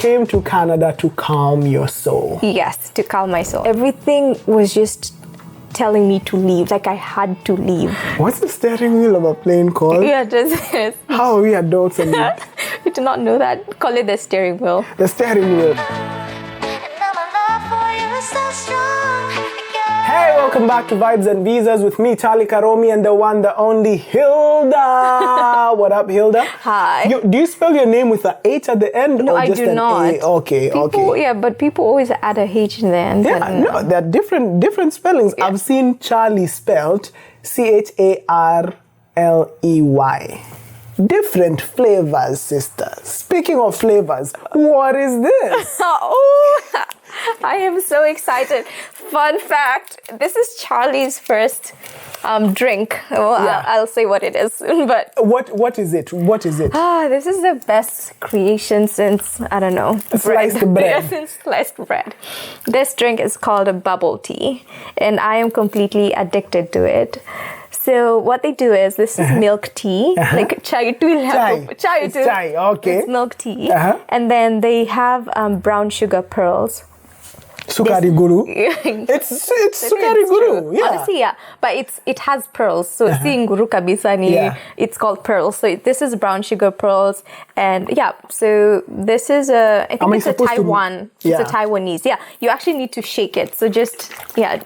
came to Canada to calm your soul. Yes, to calm my soul. Everything was just telling me to leave, like I had to leave. What's the steering wheel of a plane called? Yeah, just yes. How are we adults and We do not know that. Call it the steering wheel. the steering wheel. Hey, welcome back to Vybes N Visas with me, Charlie Karomi, and the one, the only Hilda. What up, Hilda? Hi. Do you spell your name with a H at the end? No, or I just do an not. A? Okay, okay. Yeah, but people always add a H in the end. Yeah, no, there are different spellings. Yeah. I've seen Charlie spelled Charley. Different flavors, sisters. Speaking of flavors, what is this? Oh, I am so excited. Fun fact, this is Charlie's first drink. Well, Yeah. I'll say what it is soon, but... What is it? What is it? This is the best creation since, I don't know, Sliced bread. Yeah, since sliced bread. This drink is called a bubble tea, and I am completely addicted to it. So what they do is, this is milk tea, like chai. Chai, okay. It's milk tea, Uh-huh. and then they have brown sugar pearls. Sukari guru. It's sukari guru. Yeah. Honestly, yeah. But it has pearls. So si nguru kabisa ni, Yeah. it's called pearls. So this is brown sugar pearls. And yeah, so this is I think it's a Taiwan. Yeah. It's a Taiwanese. Yeah. You actually need to shake it. So just, yeah.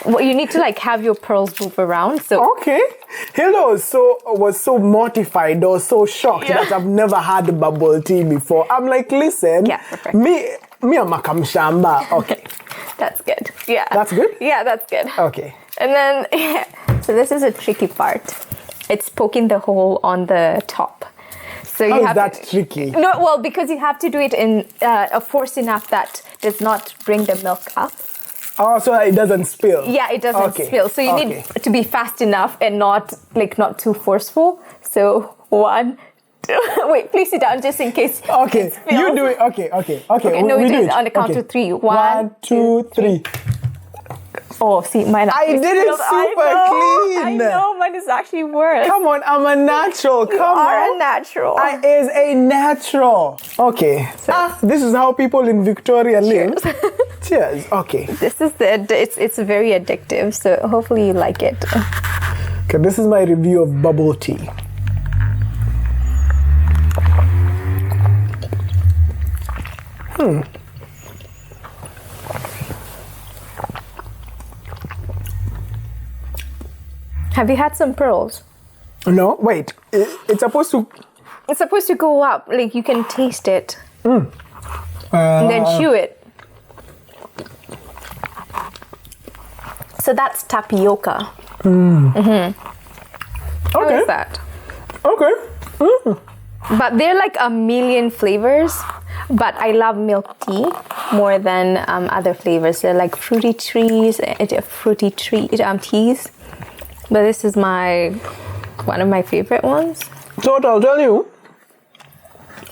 Well, you need to like have your pearls move around. So Okay. Hilda was so mortified or so shocked that I've never had bubble tea before. I'm like, listen, Yeah, perfect. me am a kamshamba. Okay. that's good. Yeah. That's good? Yeah, that's good. Okay. And then, so this is a tricky part. It's poking the hole on the top. So How you is have that to, tricky? No, well, because you have to do it in a force enough that does not bring the milk up. Oh, so that it doesn't spill. Yeah, it doesn't spill. So you need to be fast enough and not too forceful. So 1, 2. Wait, please sit down just in case. Okay, it spills. you do it. Okay. No, we do do it on the count of 3. 1, 2, 3. Oh, see, mine. I did it super clean. I know, mine is actually worse. Come on, I'm a natural. You Come are on. a natural. I is a natural. Okay. This is how people in Victoria live. Cheers. Okay. This is it's very addictive, so hopefully you like it. Okay, this is my review of bubble tea. Have you had some pearls? No, wait. It's supposed to. It's supposed to go up, like you can taste it. And then chew it. So that's tapioca. Okay. How is that? Okay. But they're like a million flavors. But I love milk tea more than other flavors. They're like fruity teas. But this is one of my favorite ones. So what I'll tell you,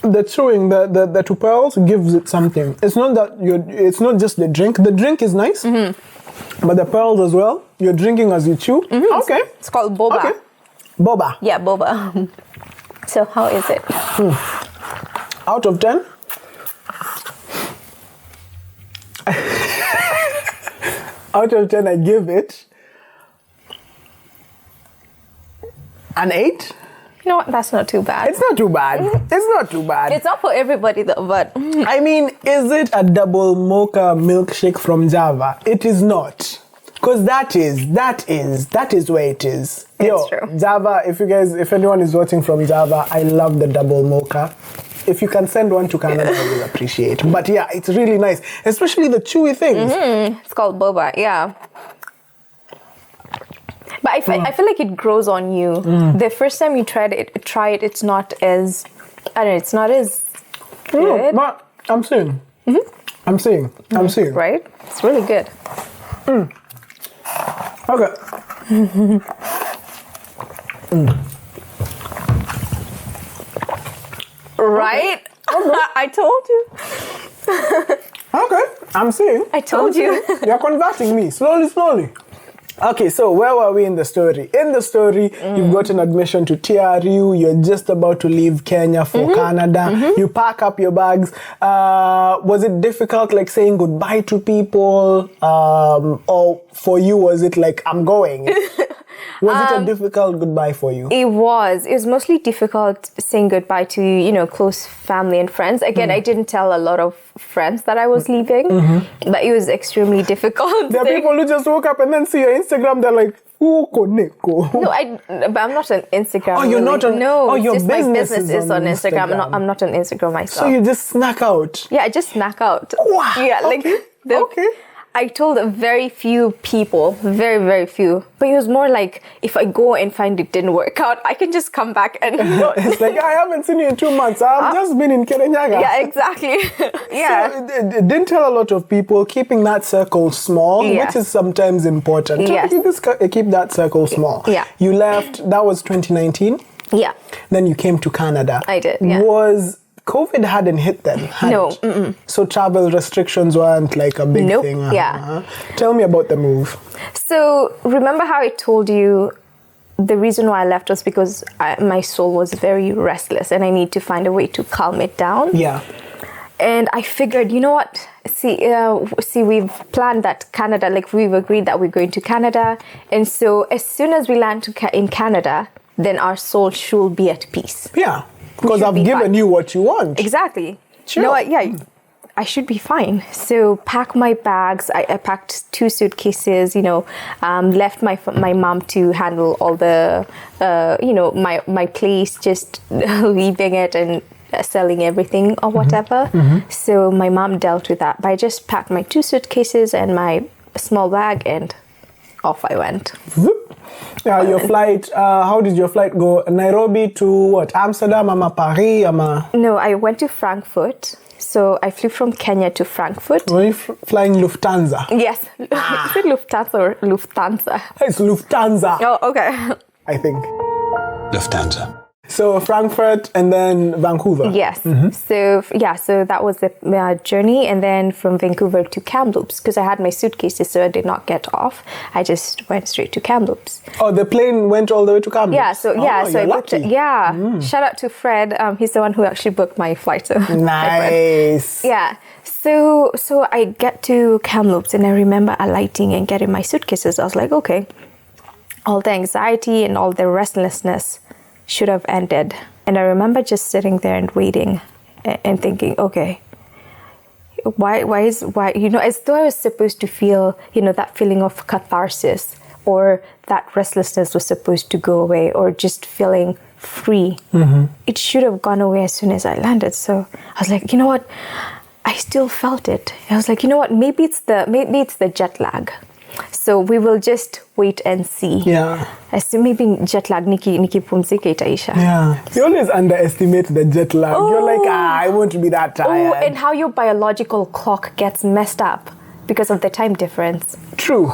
the chewing, the two pearls gives it something. It's not that it's not just the drink. The drink is nice, but the pearls as well. You're drinking as you chew. Okay. It's called boba. Okay. Boba. Yeah, boba. So how is it? Out of 10. Out of 10, I give it an 8. You know what? That's not too bad. It's not too bad. It's not too bad. It's not for everybody though, but I mean, is it a double mocha milkshake from Java? It is not. Because that is where it is. It's true. Java, if anyone is watching from Java, I love the double mocha. If you can send one to Canada, I will appreciate. But yeah, it's really nice. Especially the chewy things. It's called boba, yeah. But I feel like it grows on you. The first time you try it, it's not as, I don't know, it's not as good. But I'm seeing. I'm seeing. Right? It's really good. Okay. Right? I told you. Okay. I'm seeing. I told you. You're converting me slowly. Okay, so where were we in the story? In the story, you've got an admission to TRU, you're just about to leave Kenya for Canada, you pack up your bags. Was it difficult, like saying goodbye to people? Or for you, was it like, I'm going? Was it a difficult goodbye for you? It was mostly difficult saying goodbye to, you know, close family and friends. Again, I didn't tell a lot of friends that I was leaving, but it was extremely difficult. There are people who just woke up and then see your Instagram, they're like, Neko. No, but I'm not on Instagram. Oh, you're not on... No, oh, your just business my business is on Instagram. I'm not on Instagram myself. So you just snuck out? Yeah, I just snuck out. Wow. Yeah, like... Okay. I told very few people, very, very few. But it was more like, if I go and find it didn't work out, I can just come back and... It's like, I haven't seen you in 2 months. I've just been in Kirinyaga. Yeah, exactly. Yeah. So it didn't tell a lot of people, keeping that circle small, which is sometimes important. Yes. Keep that circle small. Yeah. You left, that was 2019? Yeah. Then you came to Canada. I did, yeah. Was... COVID hadn't hit then, had No. it? So travel restrictions weren't like a big thing. Yeah. Tell me about the move. So remember how I told you the reason why I left was because my soul was very restless and I need to find a way to calm it down. Yeah. And I figured, you know what? See, we've planned that Canada, like we've agreed that we're going to Canada. And so as soon as we land in Canada, then our soul should be at peace. Yeah. Because I've given you what you want. Exactly. Sure. No, I should be fine. So pack my bags. I packed 2 suitcases, you know, left my mom to handle all the, you know, my place, just leaving it and selling everything or whatever. So my mom dealt with that. But I just packed my 2 suitcases and my small bag and off I went. Your flight, how did your flight go? Nairobi to what? Amsterdam, Paris, No, I went to Frankfurt. So I flew from Kenya to Frankfurt. Were you flying Lufthansa? Yes. Is it Lufthansa or Lufthansa? It's Lufthansa. Oh, okay. I think. Lufthansa. So Frankfurt and then Vancouver. Yes. So that was the journey, and then from Vancouver to Kamloops because I had my suitcases, so I did not get off. I just went straight to Kamloops. Oh, the plane went all the way to Kamloops. Yeah. So I booked it. Yeah. Shout out to Fred. He's the one who actually booked my flight. So nice. Yeah. So I get to Kamloops and I remember alighting and getting my suitcases. I was like, okay, all the anxiety and all the restlessness should have ended. And I remember just sitting there and waiting and thinking, okay, why, you know, as though I was supposed to feel, you know, that feeling of catharsis or that restlessness was supposed to go away or just feeling free. It should have gone away as soon as I landed. So I was like, you know what? I still felt it. I was like, you know what? Maybe it's the jet lag. So we will just wait and see. Yeah. As maybe jet lag niki pumzika itaisha. Yeah. You always underestimate the jet lag. You're like, I won't be that tired. Oh, and how your biological clock gets messed up because of the time difference. True.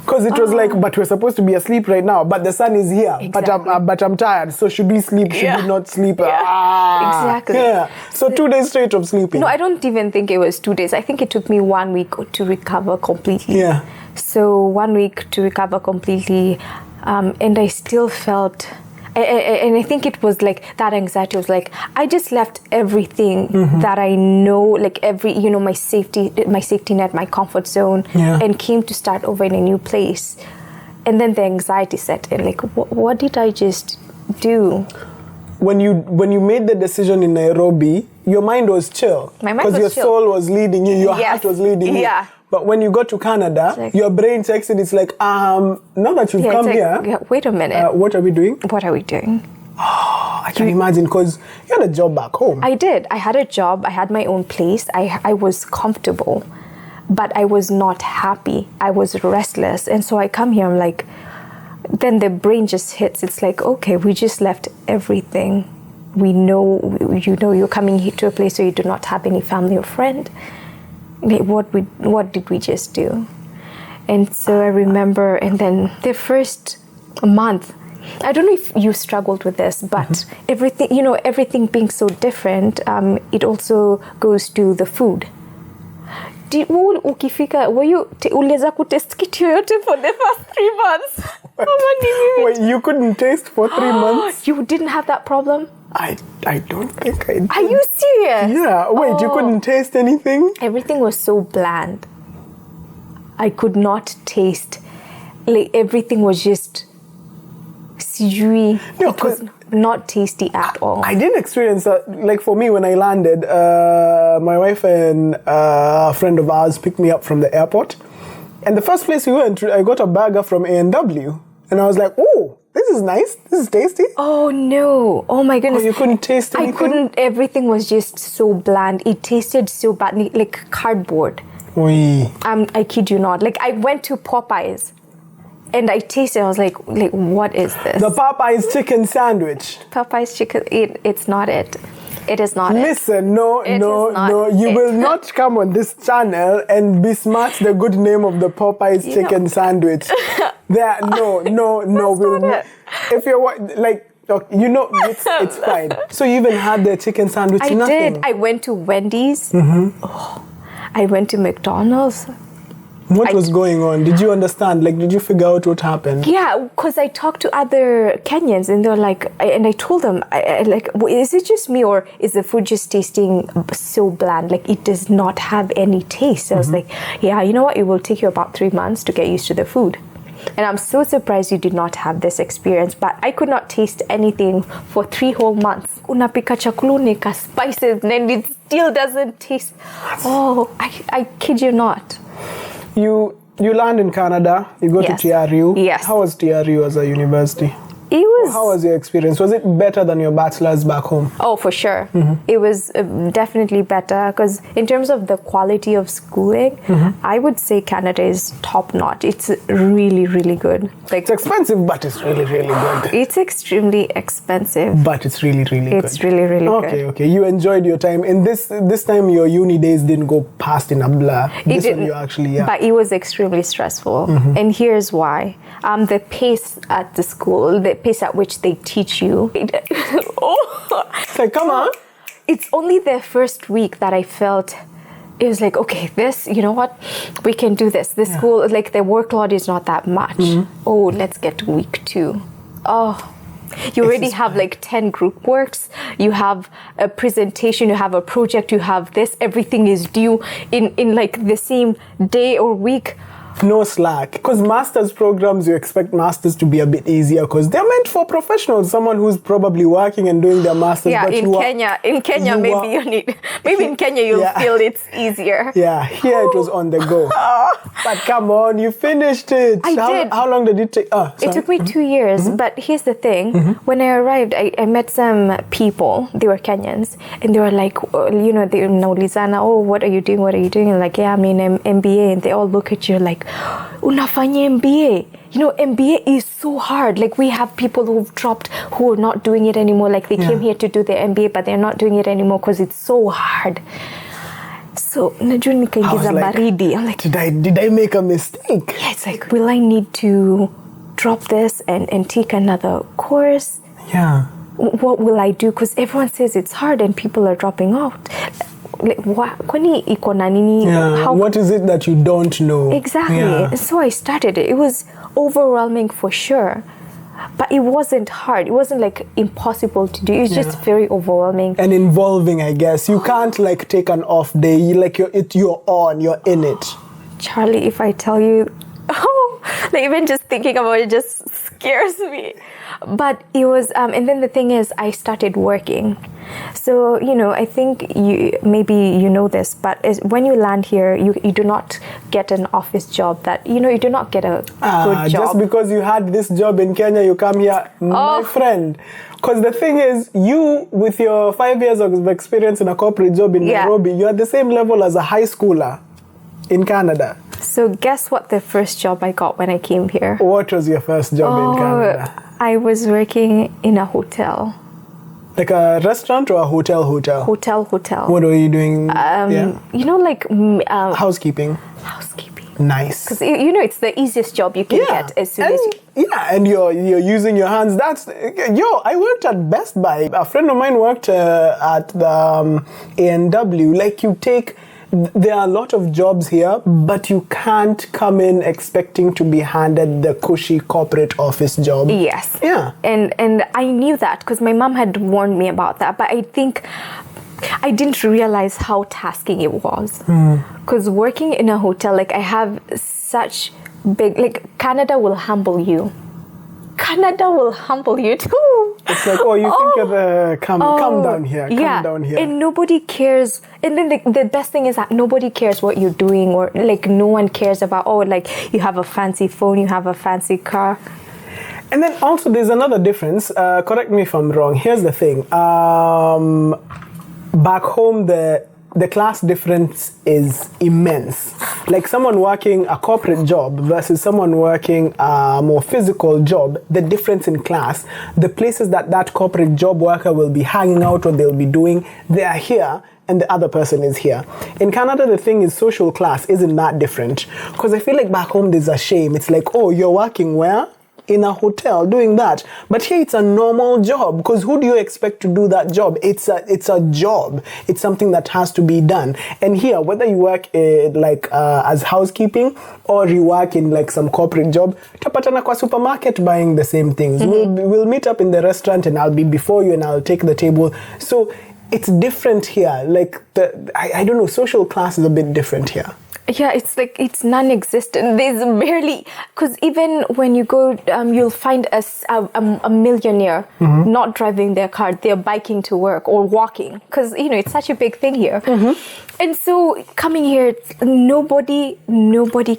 Because it was like, but we're supposed to be asleep right now, but the sun is here. Exactly. But I'm tired. So should we sleep? Should we not sleep? Exactly. Yeah. So 2 days straight of sleeping. No, I don't even think it was 2 days. I think it took me 1 week to recover completely. Yeah. So 1 week to recover completely, and I still felt, and I think it was like that anxiety was like, I just left everything that I know, like my safety net, my comfort zone, and came to start over in a new place. And then the anxiety set in, like, what did I just do? When you made the decision in Nairobi, your mind was chill. My mind was chill. Because your soul was leading you, your heart was leading you. Yeah. But when you got to Canada, like, your brain checks it. It's like, now that you've come here, wait a minute. What are we doing? What are we doing? Oh, I can imagine, because you had a job back home. I did. I had a job. I had my own place. I was comfortable, but I was not happy. I was restless. And so I come here, I'm like, then the brain just hits. It's like, okay, we just left everything. We know, you're coming here to a place where you do not have any family or friend. What did we just do? And so I remember, and then the first month, I don't know if you struggled with this, but everything being so different, it also goes to the food. ukifika, uliweza kutest kitu yoyote for the first 3 months? Wait, you couldn't taste for 3 months? You didn't have that problem? I don't think I did. Are you serious? Yeah. Wait, you couldn't taste anything? Everything was so bland. I could not taste. Like, everything was just sijui. No, it was not tasty at all. I didn't experience that. Like, for me, when I landed, my wife and a friend of ours picked me up from the airport. And the first place we went, I got a burger from A&W. And I was like, oh, this is nice. This is tasty. Oh, no. Oh, my goodness. Oh, you couldn't taste anything? I couldn't. Everything was just so bland. It tasted so bad, like cardboard. Oui. I kid you not. Like, I went to Popeyes. And I tasted, I was like, what is this? The Popeye's chicken sandwich. Popeye's chicken, it's not it. It is not Listen, no. You will not come on this channel and besmirch the good name of the Popeye's chicken sandwich. There, no. We'll not. If you're like, it's fine. So you even had the chicken sandwich? I Nothing. did. I went to Wendy's. I went to McDonald's. What was going on? Did you understand? Like, did you figure out what happened? Yeah, because I talked to other Kenyans and they're like, and I told them, is it just me or is the food just tasting so bland? Like, it does not have any taste. I was like, yeah, you know what? It will take you about 3 months to get used to the food. And I'm so surprised you did not have this experience, but I could not taste anything for 3 whole months. Unapika chakula ka spices and it still doesn't taste. Oh, I kid you not. You land in Canada, you go to TRU. Yes. How was TRU as a university? It was... How was your experience? Was it better than your bachelor's back home? Oh, for sure. It was definitely better because in terms of the quality of schooling, I would say Canada is top notch. It's really, really good. Like, it's expensive, but it's really, really good. It's extremely expensive. But it's really, really good. It's really, really good. Okay. You enjoyed your time. And this time your uni days didn't go past in a blur. It didn't. You actually, But it was extremely stressful. And here's why. The pace at the school, the pace at which they teach you. Like, come on. It's only the first week that I felt it was like, okay, this, you know what? We can do this. The school, like the workload is not that much. Oh, let's get to week 2. Oh, you already have like 10 group works. You have a presentation, you have a project, you have this. Everything is due in like the same day or week. No slack. Because master's programs, you expect masters to be a bit easier because they're meant for professionals, someone who's probably working and doing their master's. Yeah, in Kenya, maybe in Kenya you'll feel it's easier. Yeah, here it was on the go. But come on, you finished it. I did. How long did it take? It took me 2 years, but here's the thing. When I arrived, I met some people, they were Kenyans, and they were like, they know Lizana, oh, what are you doing? What are you doing? And like, yeah, I'm in MBA, and they all look at you like, unafanya MBA. You know, MBA is so hard. Like, we have people who've dropped, who are not doing it anymore. Like, they came here to do their MBA, but they're not doing it anymore because it's so hard. So, najua nikaingiza baridi. I'm like, did I make a mistake? Yeah, it's like, will I need to drop this and take another course? Yeah. What will I do? Because everyone says it's hard and people are dropping out. Like, kwani iko na nini? What is it that you don't know? Exactly. Yeah. So I started it. It was overwhelming for sure, but it wasn't hard. It wasn't like impossible to do. It was just very overwhelming and involving, I guess. You can't like take an off day. You're on. You're in it. Charlie, if I tell you, like even just thinking about it just scares me. But it was, and then the thing is, I started working. So, I think maybe you know this, but when you land here, you do not get an office job that, you do not get a good job. Just because you had this job in Kenya, you come here, my friend. Because the thing is, you, with your 5 years of experience in a corporate job in Nairobi, you're at the same level as a high schooler in Canada. So guess what the first job I got when I came here? What was your first job in Canada? I was working in a hotel. Like a restaurant or a hotel? Hotel. What were you doing? Housekeeping. Housekeeping. Nice. Because, it's the easiest job you can get as soon as you... Yeah, and you're using your hands. I worked at Best Buy. A friend of mine worked at the A&W. Like, you take there are a lot of jobs here, but you can't come in expecting to be handed the cushy corporate office job. Yes. Yeah. And I knew that because my mom had warned me about that, but I think I didn't realize how tasking it was. Because working in a hotel, like I have such big, like Canada will humble you. Canada will humble you too. It's like, oh, you think you're the, come down here, come down here. And nobody cares. And then the best thing is that nobody cares what you're doing, or like no one cares about, oh, like you have a fancy phone, you have a fancy car. And then also there's another difference. Correct me if I'm wrong. Here's the thing. Back home, the class difference is immense. Like someone working a corporate job versus someone working a more physical job, the difference in class, the places that corporate job worker will be hanging out or they'll be doing, they are here and the other person is here. In Canada, the thing is social class isn't that different. Because I feel like back home there's a shame. It's like, oh, you're working where? In a hotel doing that, but here it's a normal job, because who do you expect to do that job? It's a job. It's something that has to be done. And here, whether you work as housekeeping or you work in like some corporate job, tapatana kwa supermarket buying the same things. We'll meet up in the restaurant and I'll be before you and I'll take the table. So it's different here. Like I don't know, social class is a bit different here. Yeah, it's like it's non-existent. There's barely, because even when you go, you'll find a millionaire not driving their car, they're biking to work or walking, because it's such a big thing here. And so coming here, nobody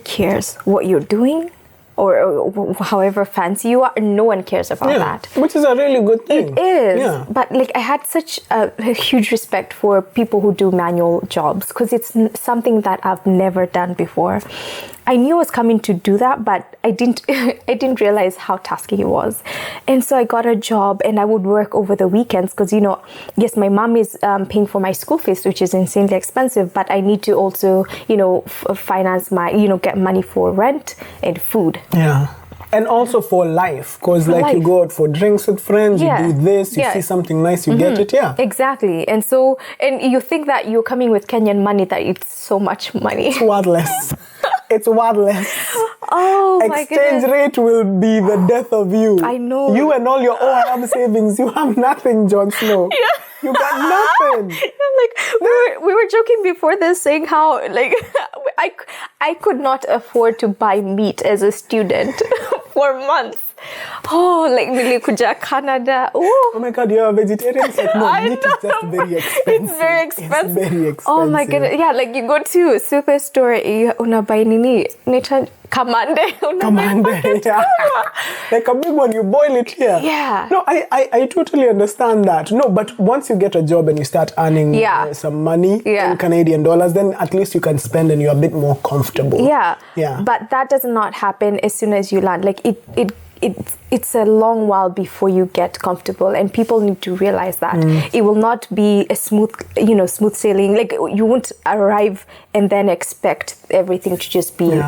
cares what you're doing. Or however fancy you are, no one cares about that. Which is a really good thing. It is. Yeah. But like I had such a huge respect for people who do manual jobs, because it's something that I've never done before. I knew I was coming to do that, but I didn't realize how tasking it was. And so I got a job and I would work over the weekends because, yes, my mom is paying for my school fees, which is insanely expensive, but I need to also, finance my, get money for rent and food. Yeah. And also for life, because you go out for drinks with friends, you do this, you see something nice, you get it, Exactly. And so, and you think that you're coming with Kenyan money, that it's so much money. It's worthless. It's worthless. Oh, my goodness. Exchange rate will be the death of you. I know. You and all your OIM savings, you have nothing, Jon Snow. Yeah. You got nothing. We were joking before this, saying how I could not afford to buy meat as a student for months. Oh, nilikuja Canada. Oh my God, you're a vegetarian. It's like, no, meat is just very expensive. It's very expensive. It's very expensive. Oh my goodness. Yeah, you go to superstore, unabai nini? Kamande, yeah. Like a big one, you boil it here. Yeah. No, I totally understand that. No, but once you get a job and you start earning some money in Canadian dollars, then at least you can spend and you're a bit more comfortable. Yeah. Yeah. But that does not happen as soon as you land. It's a long while before you get comfortable, and people need to realize that it will not be a smooth sailing. Like you won't arrive and then expect everything to just be,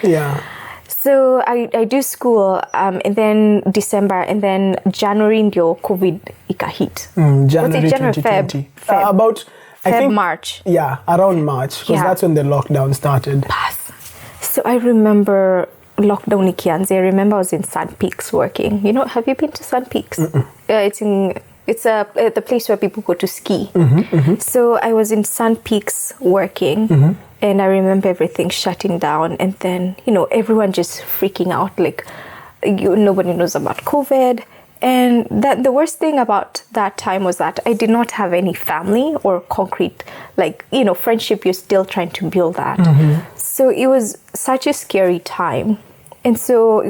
Yeah. So I do school, and then December, and then January ndio COVID ikahit. January 2020. About I think March. Yeah, around March, because that's when the lockdown started. So I remember lockdown ikianze. I remember I was in Sun Peaks working. Have you been to Sun Peaks? It's the place where people go to ski. So I was in Sun Peaks working, and I remember everything shutting down, and then everyone just freaking out, nobody knows about COVID. And that the worst thing about that time was that I did not have any family or concrete, friendship. You're still trying to build that. So it was such a scary time. And so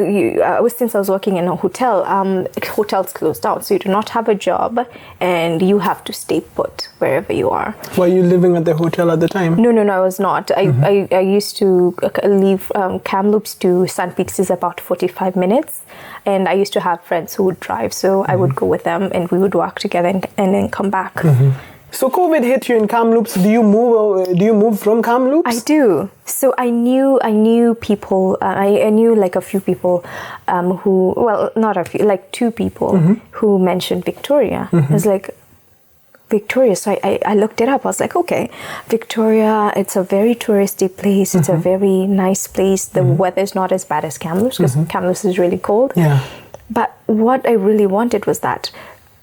since I was working in a hotel, hotels closed down. So you do not have a job and you have to stay put wherever you are. Were you living at the hotel at the time? No, I was not. I used to leave Kamloops to Sun Peaks is about 45 minutes. And I used to have friends who would drive. So I would go with them and we would work together and then come back. So COVID hit you in Kamloops. Do you move from Kamloops? I do. So I knew people. I knew a few people who, well, not a few, 2 people who mentioned Victoria. It's like, Victoria. So I looked it up. I was like, okay, Victoria, it's a very touristy place. It's a very nice place. The weather's not as bad as Kamloops, because Kamloops is really cold. Yeah. But what I really wanted was that,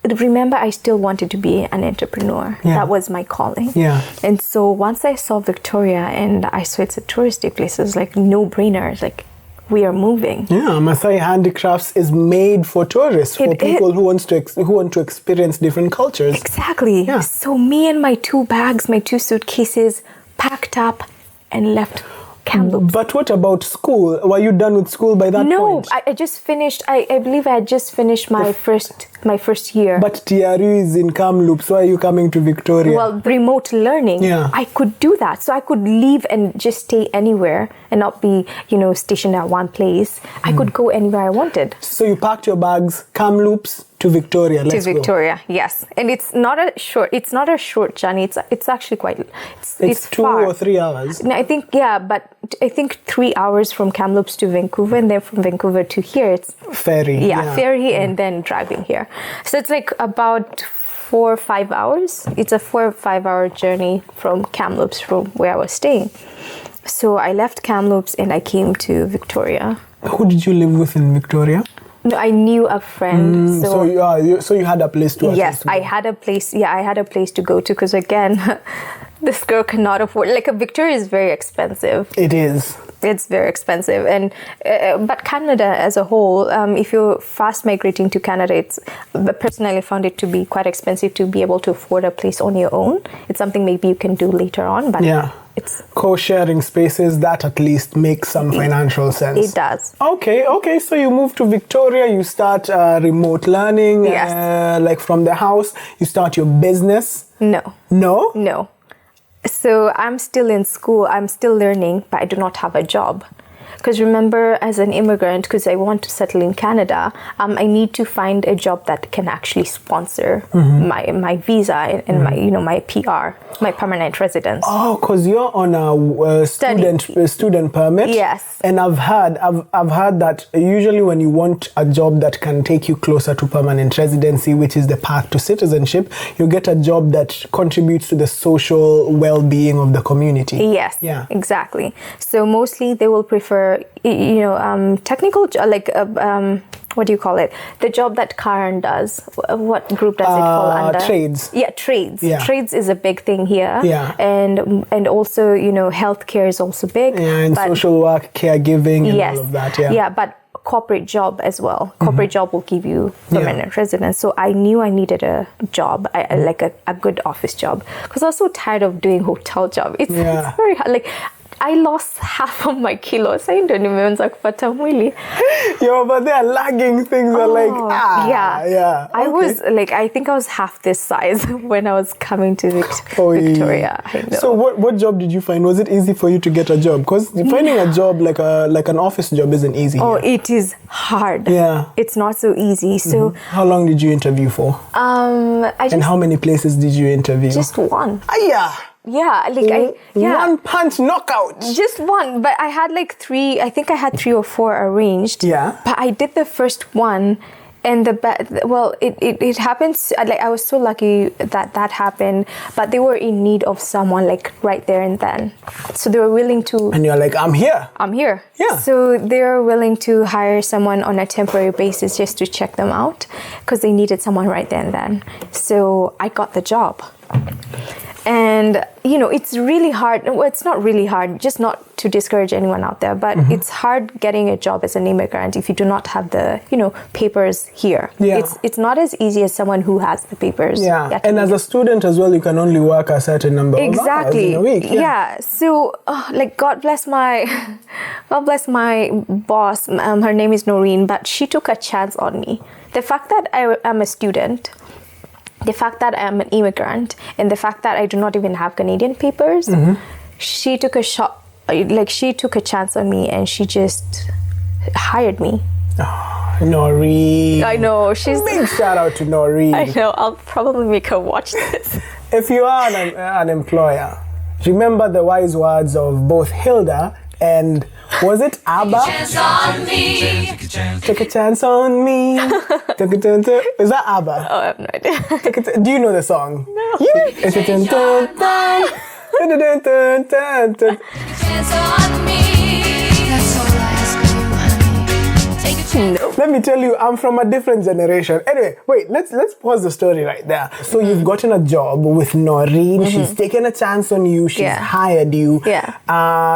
remember, I still wanted to be an entrepreneur. Yeah. That was my calling. Yeah. And so once I saw Victoria and I saw it's a touristy place, it was like no-brainer. It's like, we are moving. Yeah, Maasai Handicrafts is made for tourists, for people who want to experience different cultures. Exactly. Yeah. So me and my 2 bags, my 2 suitcases, packed up and left Kamloops. But what about school? Were you done with school by that point? No, I just finished. I believe I had just finished my first year. But TRU is in Kamloops. Why are you coming to Victoria? Well, remote learning. Yeah. I could do that. So I could leave and just stay anywhere and not be, stationed at one place. I could go anywhere I wanted. So you packed your bags, Kamloops to Victoria. Let's to Victoria, yes. And it's not a short journey. It's actually quite it's 2 far. or 3 hours. No, I think but I think 3 hours from Kamloops to Vancouver, and then from Vancouver to here it's Ferry. ferry, and then driving here. So it's like about 4 or 5 hours. It's a 4 or 5 hour journey from Kamloops, from where I was staying. So I left Kamloops and I came to Victoria. Who did you live with in Victoria? No, I knew a friend. So you had a place to. Yes, I had a place. Yeah, I had a place to go to, because again, this girl cannot afford. Like, Victoria is very expensive. It is. It's very expensive, and but Canada as a whole, if you're fast migrating to Canada, personally found it to be quite expensive to be able to afford a place on your own. It's something maybe you can do later on, but it's co-sharing spaces, that at least makes some financial sense. It does. Okay. So you move to Victoria, you start remote learning, like from the house. You start your business. No. So I'm still in school, I'm still learning, but I do not have a job. Because remember, as an immigrant, because I want to settle in Canada, I need to find a job that can actually sponsor my visa and my PR, my permanent residence. Oh, because you're on a student permit. Yes. And I've heard that usually when you want a job that can take you closer to permanent residency, which is the path to citizenship, you get a job that contributes to the social well-being of the community. Yes. Yeah. Exactly. So mostly they will prefer, technical, like what do you call it? The job that Karen does. What group does it fall under? Trades. Yeah, trades. Yeah. Trades is a big thing here. Yeah. And also, healthcare is also big. Yeah, and social work, caregiving, and all of that. Yeah. Yeah, but corporate job as well. Corporate job will give you permanent residence. So I knew I needed a job, like a good office job, because I was so tired of doing hotel job. It's very hard. Like, I lost half of my kilos. I don't even kupata mwili. But they are lagging things are like, Yeah. I was like, I think I was half this size when I was coming to Victoria. I know. So what job did you find? Was it easy for you to get a job? Because finding a job like an office job isn't easy. Oh, it is hard. Yeah. It's not so easy. So how long did you interview for? And how many places did you interview? Just one. Yeah, like one punch knockout. Just one, but I had like 3. I think I had 3 or 4 arranged. Yeah. But I did the first one, and it happens. Like, I was so lucky that happened. But they were in need of someone like right there and then, so they were willing to. And you're like, I'm here. Yeah. So they were willing to hire someone on a temporary basis just to check them out, because they needed someone right there and then. So I got the job. And, it's really hard. Well, it's not really hard, just not to discourage anyone out there, but it's hard getting a job as an immigrant if you do not have the, papers here. Yeah. It's not as easy as someone who has the papers. Yeah. And as a student as well, you can only work a certain number of hours in a week. Yeah. So, God bless my boss. Her name is Noreen, but she took a chance on me. The fact that I am a student, the fact that I'm an immigrant, and the fact that I do not even have Canadian papers, she took a shot, like she took a chance on me, and she just hired me. Oh, Noreen. I know, she's... Big shout out to Noreen. I know, I'll probably make her watch this. If you are an employer, remember the wise words of both Hilda and Was it ABBA? Chance on me. Take a chance on me. Is that ABBA? Oh, I have no idea. Do you know the song? No. Chance on me. That's all I ask of you, honey. Take a chance. Let me tell you, I'm from a different generation. Anyway, wait, let's pause the story right there. So you've gotten a job with Noreen. She's taken a chance on you. She's hired you. Yeah.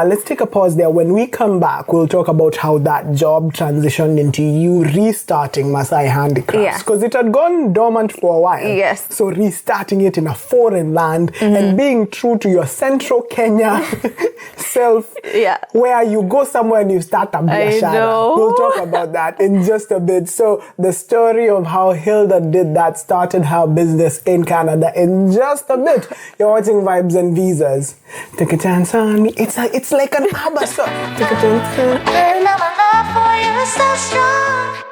Let's take a pause there. When we come back, we'll talk about how that job transitioned into you restarting Masai Handicrafts. Yeah. Because it had gone dormant for a while. Yes. So restarting it in a foreign land and being true to your central Kenya self. Yeah. Where you go somewhere and you start a biashara. know. We'll talk about that in just a bit. So the story of how Hilda did that, started her business in Canada, in just a bit. You're watching Vybes N Visas. Take a chance on me. It's like an ABBA song. Take a chance on me. Now my love for you is so strong.